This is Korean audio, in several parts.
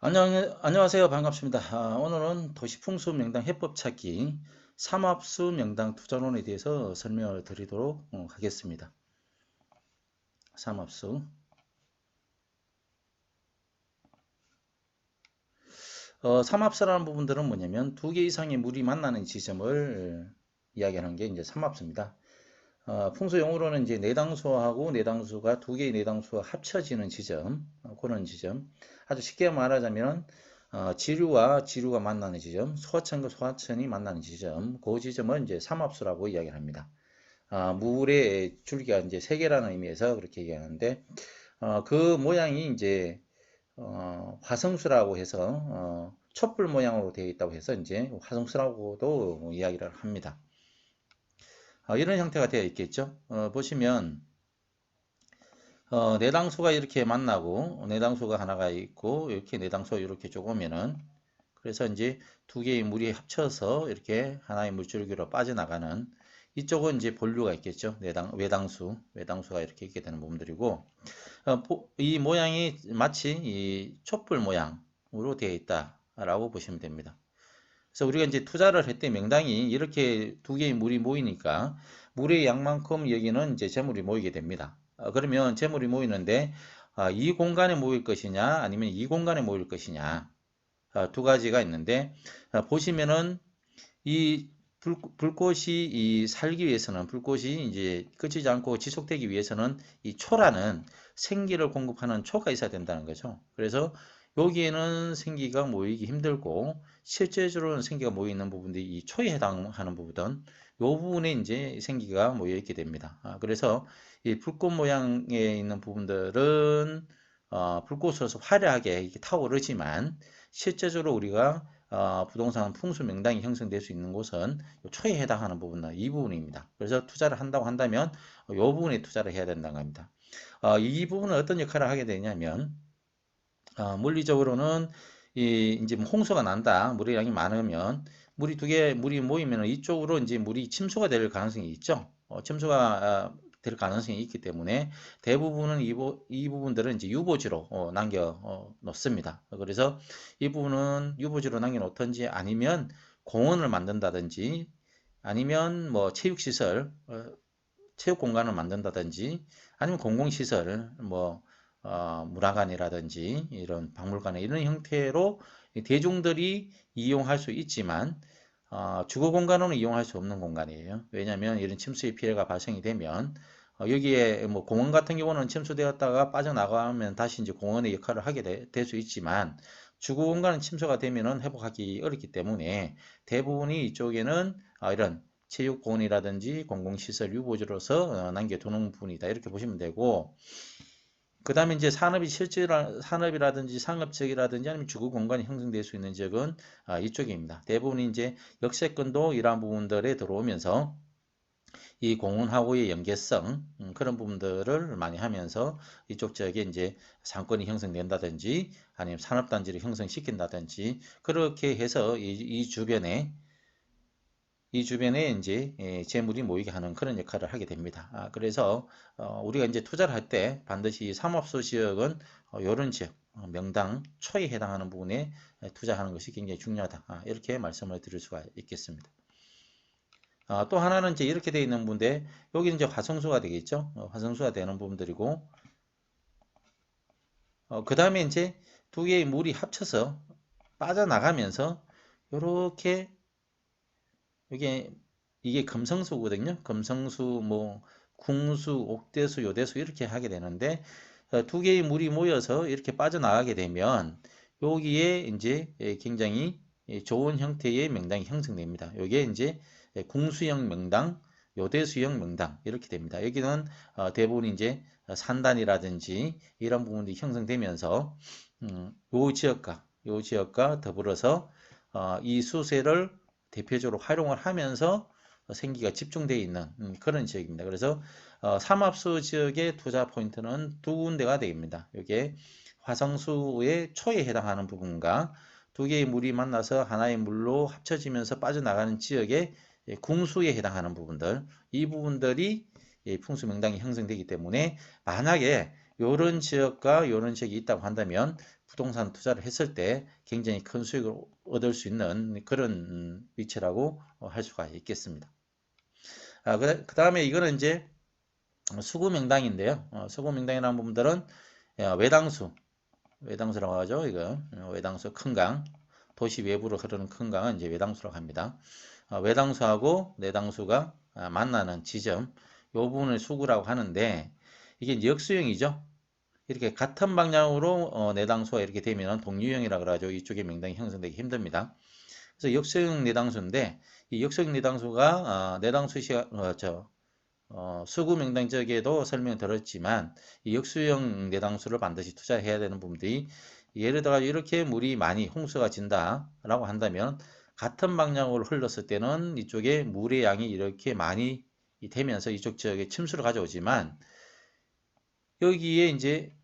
안녕하세요. 반갑습니다. 오늘은 도시풍수 명당 해법 찾기 삼합수 명당 투자론에 대해서 설명을 드리도록 하겠습니다. 삼합수. 삼합수라는 부분들은 뭐냐면 두 개 이상의 물이 만나는 지점을 이야기하는 게 이제 삼합수입니다. 풍수 용어로는 이제 내당수하고 내당수가 두 개의 내당수가 합쳐지는 지점, 그런 지점. 아주 쉽게 말하자면 지류와 지류가 만나는 지점, 소하천과 소하천이 만나는 지점, 그 지점은 이제 삼합수라고 이야기합니다. 물의 줄기가 이제 세 개라는 의미에서 그렇게 얘기하는데, 그 모양이 이제 화성수라고 해서 촛불 모양으로 되어 있다고 해서 이제 화성수라고도 이야기를 합니다. 이런 형태가 되어 있겠죠. 보시면 내당수가 이렇게 만나고 내당수가 하나가 있고 이렇게 내당수 이렇게 쪼으면은 그래서 이제 두 개의 물이 합쳐서 이렇게 하나의 물줄기로 빠져나가는 이쪽은 이제 본류가 있겠죠. 외당수가 이렇게 있게 되는 부분들이고 이 모양이 마치 이 촛불 모양으로 되어 있다라고 보시면 됩니다. 그래서 우리가 이제 투자를 할 때 명당이 이렇게 두 개의 물이 모이니까 물의 양만큼 여기는 이제 재물이 모이게 됩니다. 그러면 재물이 모이는데 이 공간에 모일 것이냐 아니면 이 공간에 모일 것이냐 두 가지가 있는데 보시면은 이 불꽃이 살기 위해서는 불꽃이 이제 꺼지지 않고 지속되기 위해서는 이 초라는 생기를 공급하는 초가 있어야 된다는 거죠. 그래서 여기에는 생기가 모이기 힘들고 실제적으로는 생기가 모이는 부분들이 이 초에 해당하는 부분, 이 부분에 이제 생기가 모여 있게 됩니다. 그래서 이 불꽃 모양에 있는 부분들은 불꽃으로서 화려하게 이렇게 타오르지만 실제적으로 우리가 부동산 풍수 명당이 형성될 수 있는 곳은 초에 해당하는 부분은 이 부분입니다. 그래서 투자를 한다고 한다면 이 부분에 투자를 해야 된다는 겁니다. 이 부분은 어떤 역할을 하게 되냐면 물리적으로는 이제 뭐 홍수가 난다. 물의 양이 많으면 물이 두 개 물이 모이면 이쪽으로 이제 물이 침수가 될 가능성이 있죠. 침수가 될 가능성이 있기 때문에 대부분은 이 부분들은 이제 유보지로 남겨 놓습니다. 그래서 이 부분은 유보지로 남겨 놓든지 아니면 공원을 만든다든지 아니면 뭐 체육시설, 체육 공간을 만든다든지 아니면 공공시설, 뭐 문화관이라든지 이런 박물관 이런 형태로 대중들이 이용할 수 있지만 주거 공간으로는 이용할 수 없는 공간이에요. 왜냐하면 이런 침수의 피해가 발생이 되면 여기에 뭐 공원 같은 경우는 침수되었다가 빠져나가면 다시 이제 공원의 역할을 하게 될 수 있지만 주거 공간은 침수가 되면은 회복하기 어렵기 때문에 대부분이 이쪽에는 이런 체육공원이라든지 공공시설 유보지로서 남겨두는 부분이다. 이렇게 보시면 되고, 그 다음에 이제 산업이라든지 상업지역이라든지 아니면 주거 공간이 형성될 수 있는 지역은 이쪽입니다. 대부분 이제 역세권도 이러한 부분들에 들어오면서 이 공원하고의 연계성 그런 부분들을 많이 하면서 이쪽 지역에 이제 상권이 형성된다든지 아니면 산업단지를 형성시킨다든지 그렇게 해서 이 주변에 이제 재물이 모이게 하는 그런 역할을 하게 됩니다. 그래서 우리가 이제 투자를 할 때 반드시 삼업소 지역은 이런 지역, 명당 초에 해당하는 부분에 투자하는 것이 굉장히 중요하다. 이렇게 말씀을 드릴 수가 있겠습니다. 또 하나는 이제 이렇게 되어 있는 부분인데 여기는 이제 화성수가 되겠죠. 화성수가 되는 부분들이고 그 다음에 이제 두 개의 물이 합쳐서 빠져나가면서 이렇게 이게 금성수거든요. 금성수, 뭐 궁수, 옥대수, 요대수 이렇게 하게 되는데 두 개의 물이 모여서 이렇게 빠져나가게 되면 여기에 이제 굉장히 좋은 형태의 명당이 형성됩니다. 여기에 이제 궁수형 명당, 요대수형 명당 이렇게 됩니다. 여기는 대부분 이제 산단이라든지 이런 부분들이 형성되면서 요 지역과 더불어서 이 수세를 대표적으로 활용을 하면서 생기가 집중되어 있는 그런 지역입니다. 그래서 삼합수 지역의 투자 포인트는 두 군데가 됩니다. 이게 화성수의 초에 해당하는 부분과 두 개의 물이 만나서 하나의 물로 합쳐지면서 빠져나가는 지역의 궁수에 해당하는 부분들, 이 부분들이 풍수 명당이 형성되기 때문에 만약에 이런 지역과 이런 지역이 있다고 한다면 부동산 투자를 했을 때 굉장히 큰 수익을 얻을 수 있는 그런 위치라고 할 수가 있겠습니다. 그 다음에 이거는 이제 수구 명당인데요. 수구 명당이라는 부분들은 외당수라고 하죠. 이거 외당수 큰 강, 도시 외부로 흐르는 큰 강은 이제 외당수라고 합니다. 외당수하고 내당수가 만나는 지점, 이 부분을 수구라고 하는데 이게 이제 역수형이죠. 이렇게 같은 방향으로 내당수가 이렇게 되면 동류형이라 그러죠. 이쪽에 명당이 형성되기 힘듭니다. 그래서 역수형 내당수인데 이 역수형 내당수가 수구 명당 쪽에도 설명을 들었지만 이 역수형 내당수를 반드시 투자해야 되는 부분들이 예를 들어 이렇게 물이 많이 홍수가 진다라고 한다면 같은 방향으로 흘렀을 때는 이쪽에 물의 양이 이렇게 많이 되면서 이쪽 지역에 침수를 가져오지만 여기에 이제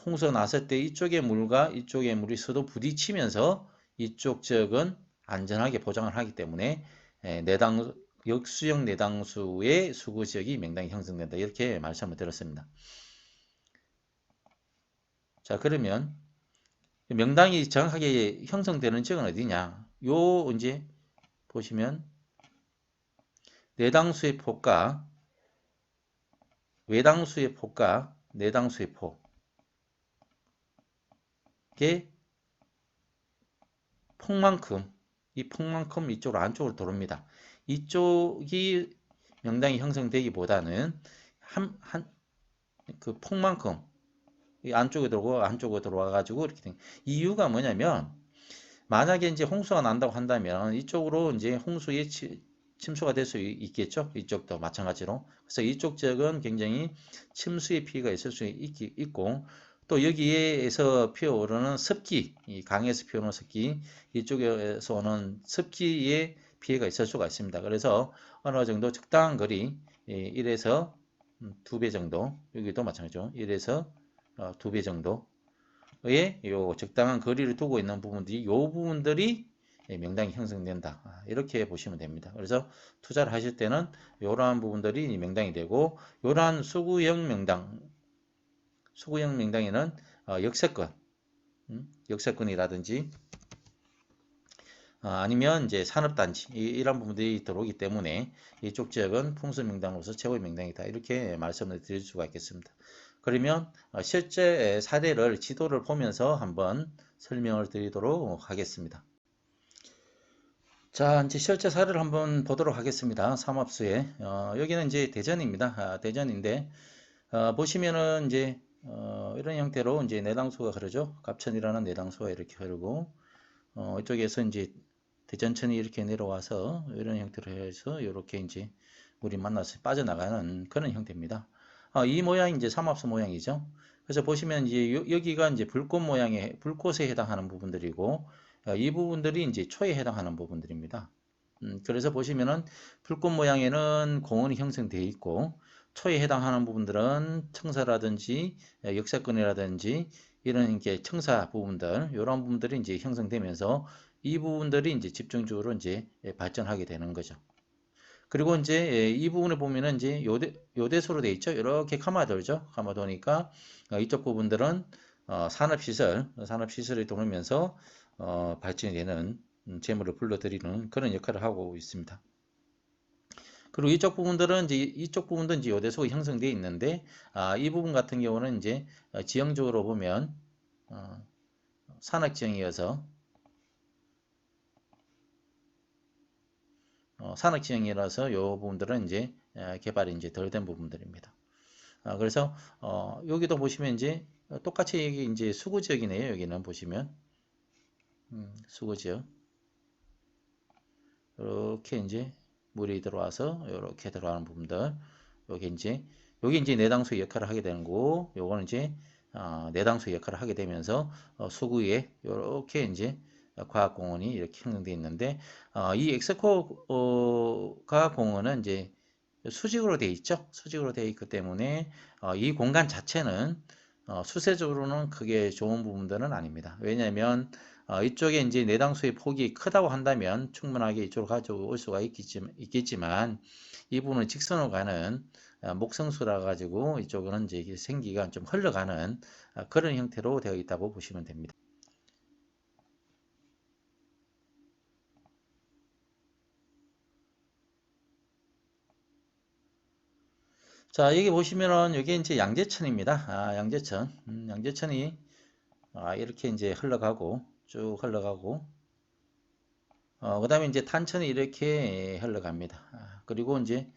홍수가 났을 때 이쪽의 물과 이쪽의 물이 서로 부딪히면서 이쪽 지역은 안전하게 보장을 하기 때문에 역수형 내당수의 수구 지역이 명당이 형성된다. 이렇게 말씀을 드렸습니다. 자, 그러면 명당이 정확하게 형성되는 지역은 어디냐? 요 이제 보시면 내당수의 폭과 외당수의 폭과 내당수의 폭의 폭만큼 이 폭만큼 이쪽으로 안쪽으로 들어옵니다. 이쪽이 명당이 형성되기보다는 그 폭만큼 이 안쪽에 들어오고 안쪽으로 들어와 가지고 이렇게 된 이유가 뭐냐면 만약에 이제 홍수가 난다고 한다면 이쪽으로 이제 홍수의 침수가 될 수 있겠죠. 이쪽도 마찬가지로. 그래서 이쪽 지역은 굉장히 침수의 피해가 있을 수 있고 또 여기에서 피어오르는 습기, 이 강에서 피어오르는 습기, 이쪽에서 오는 습기의 피해가 있을 수가 있습니다. 그래서 어느 정도 적당한 거리, 1에서 2배 정도, 여기도 마찬가지죠. 1에서 2배 정도의 요 적당한 거리를 두고 있는 부분들이 요 부분들이 명당이 형성된다. 이렇게 보시면 됩니다. 그래서 투자를 하실 때는 이러한 부분들이 명당이 되고 이러한 수구형 명당에는 역세권이라든지 아니면 이제 산업단지 이런 부분들이 들어오기 때문에 이쪽 지역은 풍수명당으로서 최고의 명당이다. 이렇게 말씀을 드릴 수가 있겠습니다. 그러면 실제 사례를 지도를 보면서 한번 설명을 드리도록 하겠습니다. 자, 이제 실제 사례를 한번 보도록 하겠습니다. 삼합수에 여기는 이제 대전입니다. 대전인데 보시면은 이제 이런 형태로 이제 내당수가 흐르죠. 갑천이라는 내당수가 이렇게 흐르고 이쪽에서 이제 대전천이 이렇게 내려와서 이런 형태로 해서 이렇게 이제 물이 만나서 빠져나가는 그런 형태입니다. 이 모양이 이제 삼합수 모양이죠. 그래서 보시면 이제 여기가 이제 불꽃에 해당하는 부분들이고 이 부분들이 이제 초에 해당하는 부분들입니다. 그래서 보시면은 불꽃 모양에는 공원이 형성되어 있고 초에 해당하는 부분들은 청사라든지 역세권이라든지 이런 게 청사 부분들 이런 부분들이 이제 형성되면서 이 부분들이 이제 집중적으로 이제 발전하게 되는 거죠. 그리고 이제 이 부분을 보면은 이제 요대수로 되어 있죠. 이렇게 카마 돌죠. 카마 도니까 이쪽 부분들은 산업시설이 돌면서 발전이 되는 재물을 불러들이는 그런 역할을 하고 있습니다. 그리고 이쪽 부분도 이제 요대소가 형성되어 있는데 이 부분 같은 경우는 이제 지형적으로 보면 산악지형이어서 산악지형이라서 이 부분들은 이제 개발이 이제 덜 된 부분들입니다. 그래서 여기도 보시면 이제 똑같이 여기 이제 수구지역이네요. 여기는 보시면 수구지역 이렇게 이제 물이 들어와서 이렇게 들어가는 부분들 여기 이제 내당수의 역할을 하게 되는 거고 요거는 이제 내당수의 역할을 하게 되면서 수구에 이렇게 이제 과학공원이 이렇게 형성되어 있는데 이 엑스코가 공원은 이제 수직으로 되어 있죠. 수직으로 되어 있기 때문에 이 공간 자체는 수세적으로는 크게 좋은 부분들은 아닙니다. 왜냐하면 이쪽에 이제 내당수의 폭이 크다고 한다면 충분하게 이쪽으로 가져올 수가 있겠지만 이 부분은 직선으로 가는 목성수라 가지고 이쪽은 이제 생기가 좀 흘러가는 그런 형태로 되어 있다고 보시면 됩니다. 자, 여기 보시면은 이게 이제 양재천입니다. 양재천. 양재천이 이렇게 이제 흘러가고 쭉 흘러가고 그 다음에 이제 탄천이 이렇게 흘러갑니다. 그리고 이제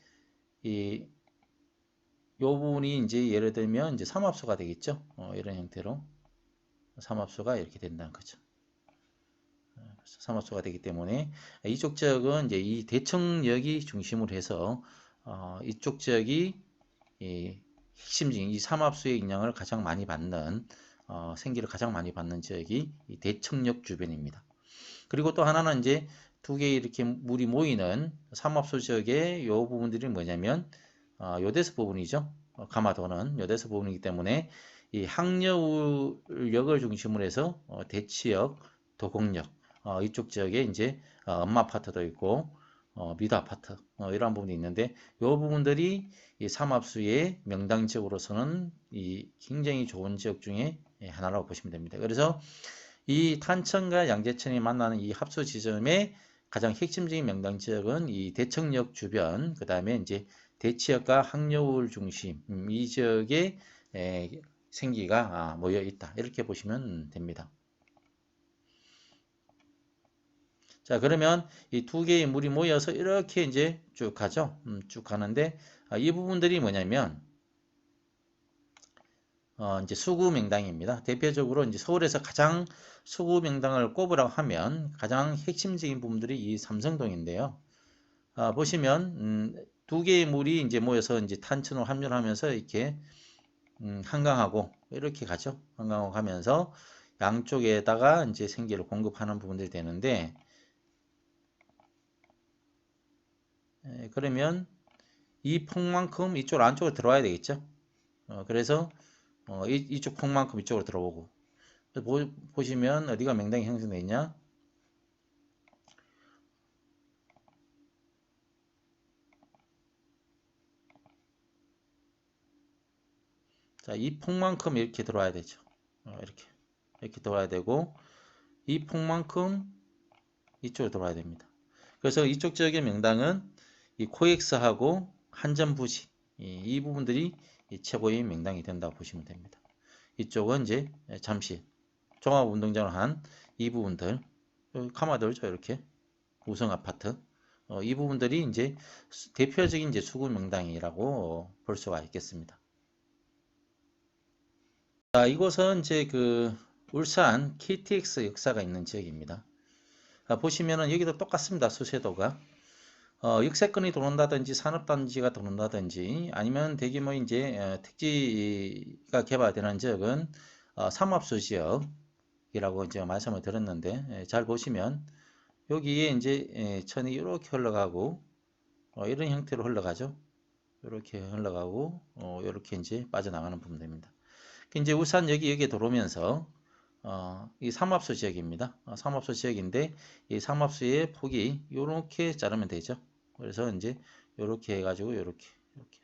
이 요 부분이 이제 예를 들면 이제 삼합수가 되겠죠. 이런 형태로 삼합수가 이렇게 된다는 거죠. 삼합수가 되기 때문에 이쪽 지역은 이제 이 대청역이 중심으로 해서 이쪽 지역이 이 핵심적인 이 삼합수의 영향을 가장 많이 받는 생기를 가장 많이 받는 지역이 이 대청역 주변입니다. 그리고 또 하나는 이제 두 개 이렇게 물이 모이는 삼합수 지역의 요 부분들이 뭐냐면 요대서 부분이죠. 가마도는 요대서 부분이기 때문에 이 항려울역을 중심으로 해서 대치역, 도곡역 이쪽 지역에 이제 엄마 아파트도 있고 미도 아파트 이런 부분이 있는데 이 부분들이 이 삼합수의 명당 지역으로서는 이 굉장히 좋은 지역 중에 하나라고 보시면 됩니다. 그래서 이 탄천과 양재천이 만나는 이 합수 지점의 가장 핵심적인 명당 지역은 이 대청역 주변, 그 다음에 이제 대치역과 항려울 중심 이 지역에 생기가 모여 있다. 이렇게 보시면 됩니다. 자, 그러면 이 두 개의 물이 모여서 이렇게 이제 쭉 가죠. 쭉 가는데 이 부분들이 뭐냐면 이제 수구 명당입니다. 대표적으로 이제 서울에서 가장 수구 명당을 꼽으라고 하면 가장 핵심적인 부분들이 이 삼성동인데요. 보시면 두 개의 물이 이제 모여서 이제 탄천으로 합류하면서 이렇게 한강하고 이렇게 가죠. 한강하고 가면서 양쪽에다가 이제 생기를 공급하는 부분들이 되는데 그러면 이 폭만큼 이쪽 안쪽으로 들어와야 되겠죠. 그래서 이쪽 폭만큼 이쪽으로 들어오고 보시면 어디가 명당이 형성되어 있냐. 자, 이 폭만큼 이렇게 들어와야 되죠. 이렇게 들어와야 되고 이 폭만큼 이쪽으로 들어와야 됩니다. 그래서 이쪽 지역의 명당은 이 코엑스하고 한전부지 이 부분들이 최고의 명당이 된다고 보시면 됩니다. 이쪽은 이제 잠시 종합운동장을 한 이 부분들 카마들죠. 이렇게 우성 아파트 이 부분들이 이제 대표적인 이제 수구 명당이라고 볼 수가 있겠습니다. 자, 이곳은 이제 그 울산 KTX 역사가 있는 지역입니다. 보시면은 여기도 똑같습니다. 수세도가 역세권이 들어온다든지 산업단지가 들어온다든지 아니면 대규모 이제 택지가 개발되는 지역은 삼합수 지역이라고 이제 말씀을 드렸는데 잘 보시면 여기에 이제 천이 이렇게 흘러가고 이런 형태로 흘러가죠. 이렇게 흘러가고 이렇게 이제 빠져나가는 부분입니다. 이제 울산 여기에 들어오면서 이 삼합수 지역입니다. 삼합수 지역인데 이 삼합수의 폭이 이렇게 자르면 되죠. 그래서 이제 이렇게 해가지고 이렇게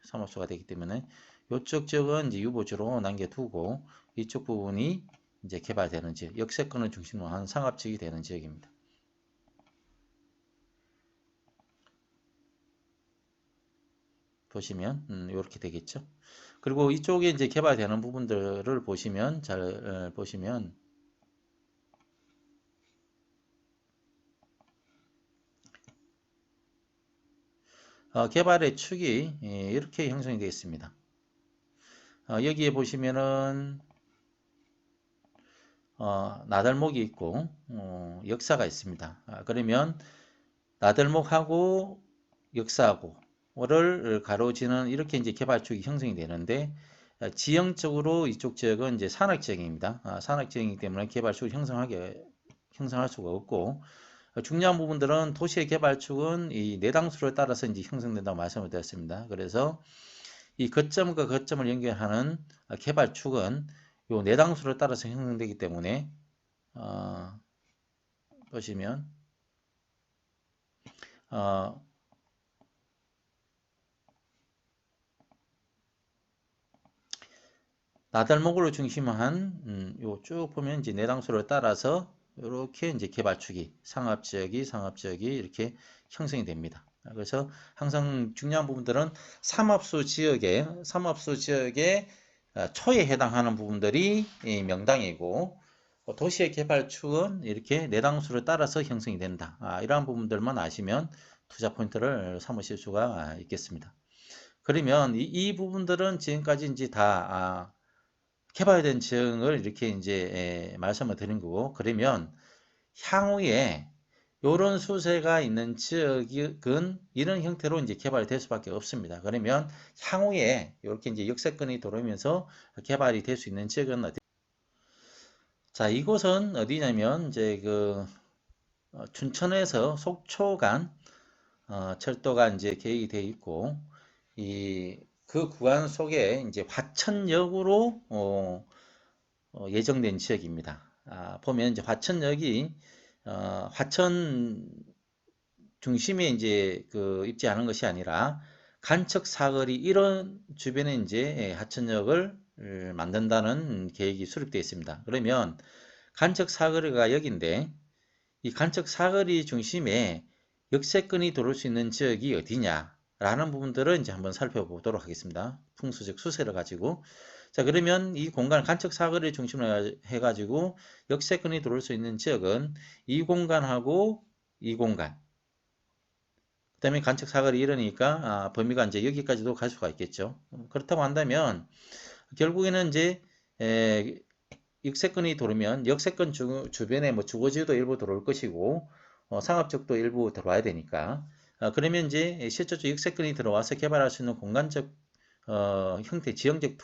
삼합수가 되기 때문에 이쪽 지역은 이제 유보지로 남겨두고 이쪽 부분이 이제 개발되는 지역, 역세권을 중심으로 한 상합지역이 되는 지역입니다. 보시면 이렇게 되겠죠. 그리고 이쪽에 이제 개발되는 부분들을 보시면 잘 보시면 개발의 축이 이렇게 형성이 되어 있습니다. 여기에 보시면은 나들목이 있고 역사가 있습니다. 그러면 나들목하고 역사하고를 가로지는 이렇게 이제 개발축이 형성이 되는데 지형적으로 이쪽 지역은 이제 산악지역입니다. 산악지역이기 때문에 개발축을 형성할 수가 없고 중요한 부분들은 도시의 개발축은 이 내당수를 따라서 이제 형성된다고 말씀을 드렸습니다. 그래서 이 거점과 거점을 연결하는 개발축은 요 내당수를 따라서 형성되기 때문에 보시면 나달목으로 중심한 요 쭉 보면 이제 내당수를 따라서 이렇게 이제 개발축이 상합지역이 이렇게 형성이 됩니다. 그래서 항상 중요한 부분들은 삼합수 지역의 초에 해당하는 부분들이 명당이고 도시의 개발축은 이렇게 내당수를 따라서 형성이 된다. 이러한 부분들만 아시면 투자 포인트를 삼으실 수가 있겠습니다. 그러면 이 부분들은 지금까지 이제 다 개발된 지형을 이렇게 이제 말씀을 드린 거고, 그러면 향후에 이런 수세가 있는 지역은 이런 형태로 이제 개발될 수밖에 없습니다. 그러면 향후에 이렇게 이제 역세권이 들어오면서 개발이 될 수 있는 지역은 어디? 자, 이곳은 어디냐면 이제 그 춘천에서 속초 간 철도가 이제 계획이 되어 있고, 그 구간 속에 이제 화천역으로 예정된 지역입니다. 보면 이제 화천역이 화천 중심에 이제 그 입지하는 것이 아니라 간척 사거리 이런 주변에 이제 하천역을 만든다는 계획이 수립되어 있습니다. 그러면 간척 사거리가 여기인데 이 간척 사거리 중심에 역세권이 들어올 수 있는 지역이 어디냐 라는 부분들을 이제 한번 살펴보도록 하겠습니다. 풍수적 수세를 가지고. 자, 그러면 이 공간 간척 사거리 중심으로 해가지고 역세권이 들어올 수 있는 지역은 이 공간하고 이 공간. 그 다음에 간척 사거리 이러니까 범위가 이제 여기까지도 갈 수가 있겠죠. 그렇다고 한다면 결국에는 이제 역세권이 들어오면 역세권 주변에 뭐 주거지도 일부 들어올 것이고 상업적도 일부 들어와야 되니까 그러면 이제 실질적으로 역세권이 들어와서 개발할 수 있는 공간적 형태 지형적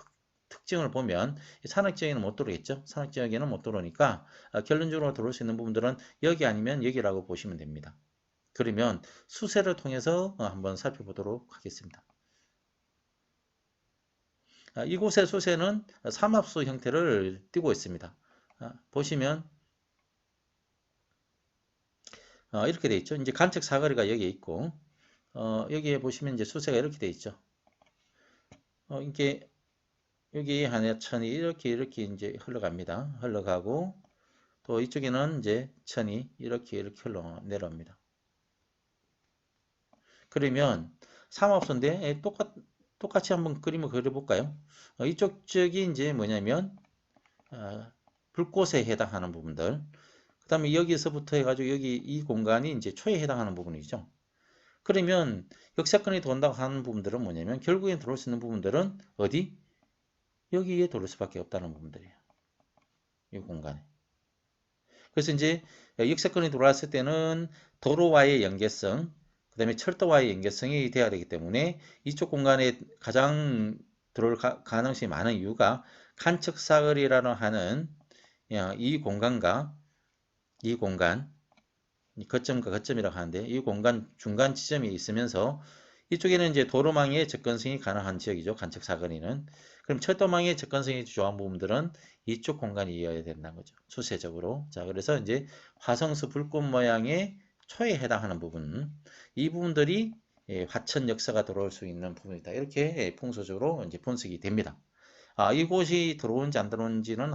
특징을 보면 산악지역에는 못 들어오겠죠. 산악지역에는 못 들어오니까 결론적으로 들어올 수 있는 부분들은 여기 아니면 여기라고 보시면 됩니다. 그러면 수세를 통해서 한번 살펴보도록 하겠습니다. 이곳의 수세는 삼합수 형태를 띠고 있습니다. 보시면 이렇게 되어 있죠. 이제 간척 사거리가 여기에 있고 여기에 보시면 이제 수세가 이렇게 되어 있죠. 이게 여기 하천이 이렇게 이제 흘러갑니다. 흘러가고 또 이쪽에는 이제 천이 이렇게 흘러 내려옵니다. 그러면 삼합수인데 똑같이 한번 그림을 그려볼까요? 이쪽 지역이 이제 뭐냐면 불꽃에 해당하는 부분들. 그 다음에 여기서부터 해가지고 여기 이 공간이 이제 초에 해당하는 부분이죠. 그러면 역세권이 돈다고 하는 부분들은 뭐냐면 결국엔 들어올 수 있는 부분들은 어디? 여기에 들어올 수밖에 없다는 부분들이에요. 이 공간에. 그래서 이제 역세권이 들어왔을 때는 도로와의 연계성, 그 다음에 철도와의 연계성이 돼야 되기 때문에 이쪽 공간에 가장 들어올 가능성이 많은 이유가 간척사거리라고 하는 이 공간과 이 공간, 거점과 거점이라고 하는데 이 공간 중간 지점이 있으면서 이쪽에는 이제 도로망의 접근성이 가능한 지역이죠. 간척사거리는. 그럼 철도망의 접근성이 좋은 부분들은 이쪽 공간이어야 된다는 거죠. 수세적으로. 자, 그래서 이제 화성수 불꽃 모양의 초에 해당하는 부분, 이 부분들이 화천 역사가 들어올 수 있는 부분이다. 이렇게 풍수적으로 이제 분석이 됩니다. 이곳이 들어온지 안 들어온지는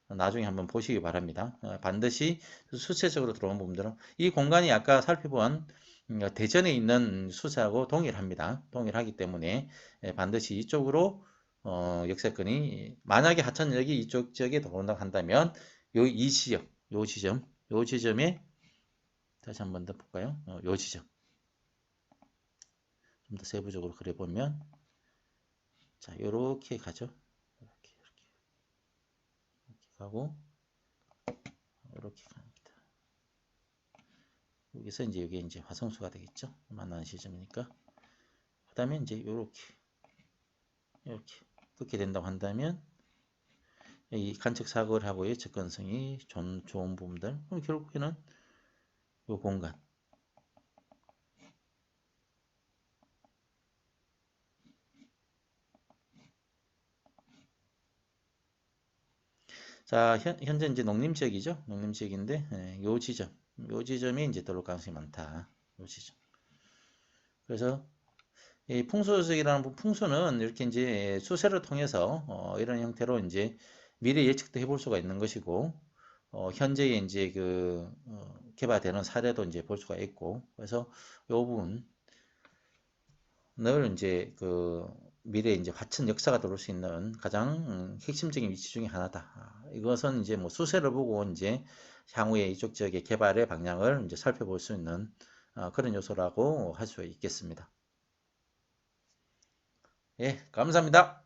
나중에 한번 보시기 바랍니다. 반드시 수세적으로 들어온 부분들은 이 공간이 아까 살펴본 대전에 있는 수세하고 동일합니다. 동일하기 때문에 반드시 이쪽으로 역세권이 만약에 하천역이 이쪽 지역에 들어온다고 한다면 이 지역, 요 지점에 다시 한번 더 볼까요? 요 지점 좀 더 세부적으로 그려보면 자, 요렇게 가죠. 이렇게 가고 이렇게 갑니다. 여기서 이제 여기 이제 화성수가 되겠죠. 만나는 시점이니까. 그 다음에 이제 이렇게 그렇게 된다고 한다면 이 간척 사거리하고의 접근성이 좋은 부분들. 그럼 결국에는 이 공간. 자, 현재 이제 농림지역이죠. 농림지역인데, 요 지점이 이제 들어올 가능성이 많다. 요 지점. 그래서 이 풍수적이라는 풍수는 이렇게 이제 수세를 통해서 이런 형태로 이제 미래 예측도 해볼 수가 있는 것이고, 현재에 이제 개발되는 사례도 이제 볼 수가 있고, 그래서 이 부분 이제 그 미래에 이제 화천 역사가 들어올 수 있는 가장 핵심적인 위치 중에 하나다. 이것은 이제 뭐 수세를 보고 이제 향후에 이쪽 지역의 개발의 방향을 이제 살펴볼 수 있는 그런 요소라고 할 수 있겠습니다. 예, 감사합니다.